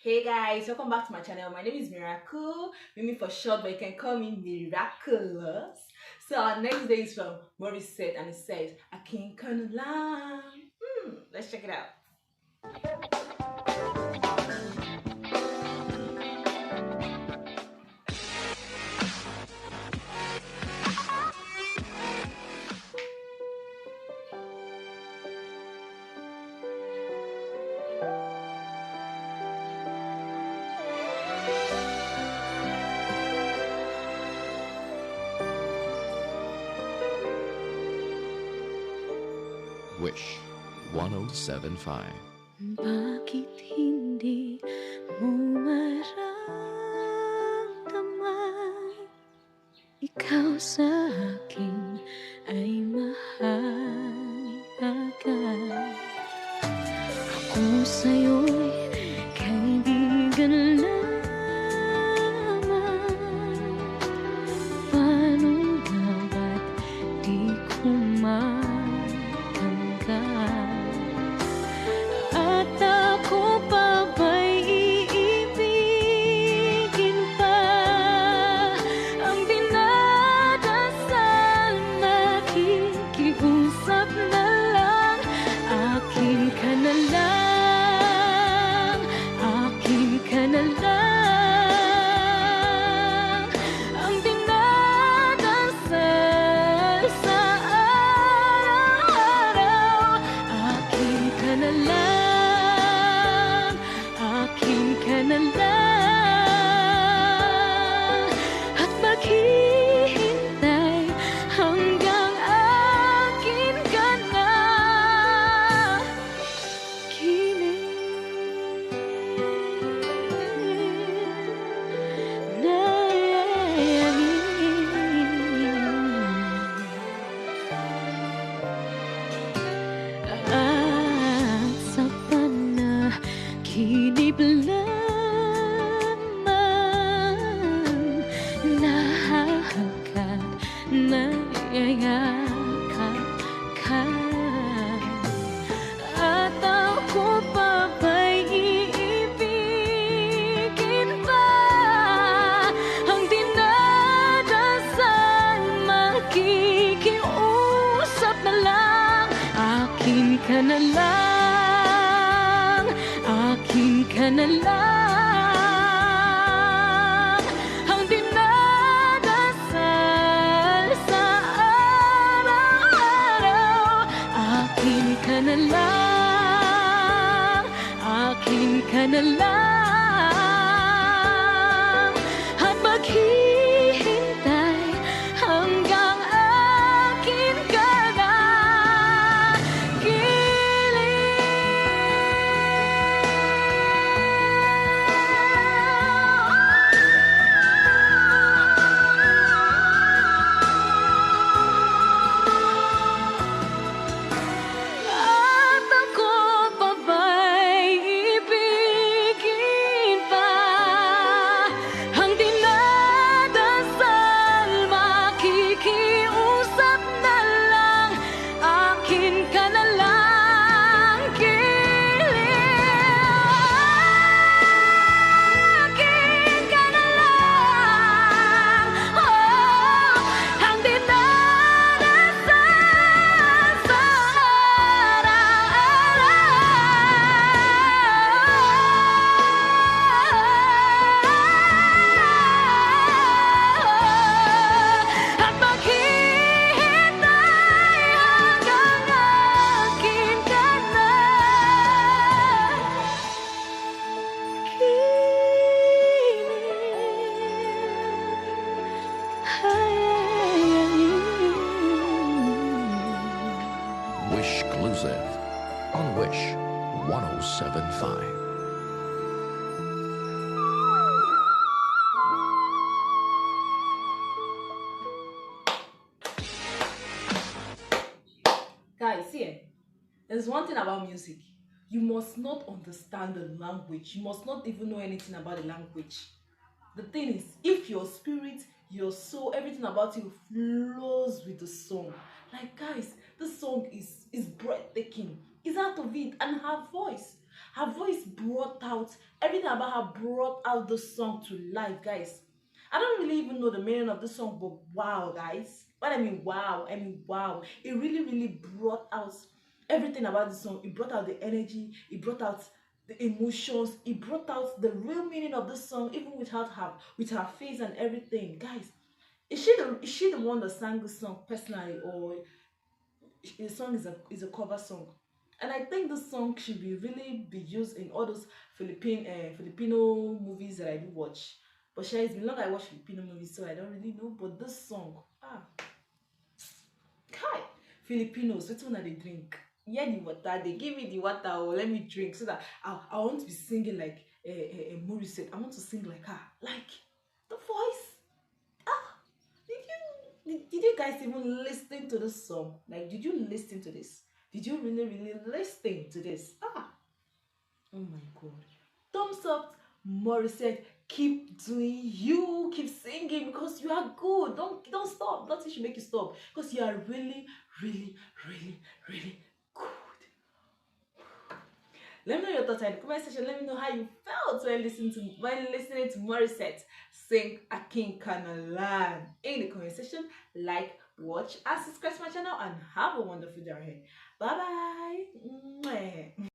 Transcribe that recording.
Hey guys, welcome back to my channel. My name is Miracle, Mimi for short, but you can call me Miraculous. So our next day is from Morissette and it says, A King Can Lamb. Let's check it out. Wish 1075. Bakit hindi mo maramdaman? Ikaw sa akin ay mahalaga. Ako sa'yo'y kaibigan lamang. Paano nga ba't di ko at ako pa ba'y iibigin pa? Ang dinadasal, makikiusap na lang. Akin ka na lang, akin ka na lang. Ang dinadasal sa araw-araw. Akin ka na lang, na lang, at maghihintay hanggang akin ka na. Kilig na at sa panaginip lang nayayakap ka. At ako pa ba'y iibigin pa? Ang dinadasal, makikiusap na lang. Akin ka na lang, akin ka na lang. Akin ka na lang, akin ka na lang, at maghihintay hanggang akin ka na. Wish exclusive on Wish 1075. Guys, see, there's one thing about music. You must not understand the language. You must not even know anything about the language. The thing is, if your spirit, your soul, everything about you flows with the song. Like guys, this song is breathtaking. It's out of it, and her voice. Her voice brought out everything about her, brought out the song to life, guys. I don't really even know the meaning of the song, but wow, guys. What I mean, wow. I mean, wow. It really, really brought out everything about the song. It brought out the energy. It brought out the emotions. It brought out the real meaning of the song, even without her, with her face and everything, guys. Is she the one that sang the song personally, or the song is a cover song? And I think the song should be used in all those Filipino movies that I do watch. But sure, it's been long I watch Filipino movies, so I don't really know. But this song, kai, Filipinos, which one are they drink? Yeah, the water. They give me the water. Or let me drink so that I want to be singing like a Morissette. I want to sing like her, like the voice. Did you guys even listen to this song? Like, did you listen to this? Did you really, really listen to this? Oh my god. Thumbs up, Morissette. Keep doing you. Keep singing because you are good. Don't stop. Nothing should make you stop. Because you are really, really, really, really good. Let me know your thoughts in the comment section. Let me know how you felt when listening to Morissette sing Akinkanalan in the comment section. Like, watch, and subscribe to my channel, and have a wonderful day ahead. Bye bye.